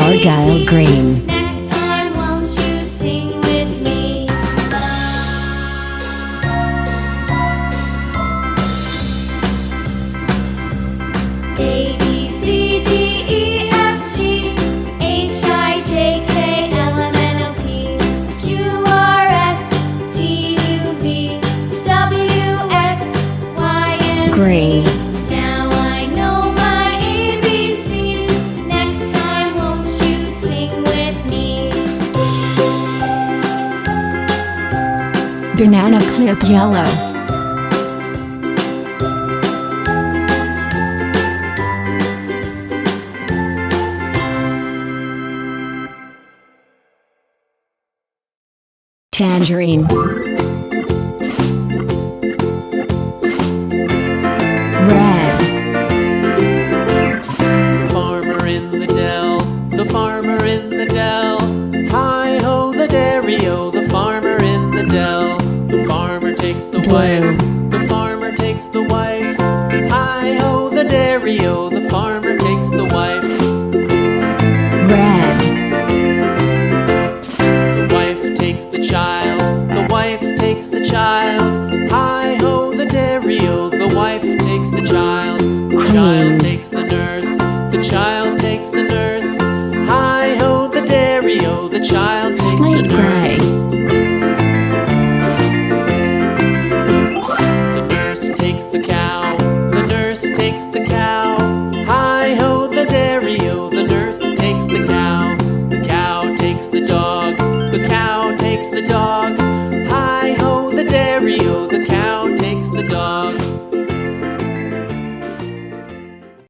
Argyle green. Next time won't you sing with me? A, B, C, D, E, F, G, H, I, J, K, L, M, N, O, P, Q, R, S, T, U, V, W, X, Y, and Z. Green. Now I know my ABCs. Next time won't you sing with me? Banana clip yellow. Tangerine. Red. Farmer in the dell, the farmer in the dell. Hi-ho, the dairy-o, the farmer in the dell. The farmer takes the wife, the farmer takes the wife. Hi-ho, the dairy-o, the farmer takes the wife. Red. The wife takes the child, the wife takes the child. Hi-ho, the dairy-o, the wife takes the child. The child takes the nurse, the child takes the nurse. Hi-ho, the dairy-o, the child takes the Slate gray. nurse. The nurse takes the cow, the nurse takes the cow. Hi-ho, the dairy-o, the nurse takes the cow. The cow takes the dog, the cow takes the dog. Hi-ho, the dairy-o, the cow takes the dog.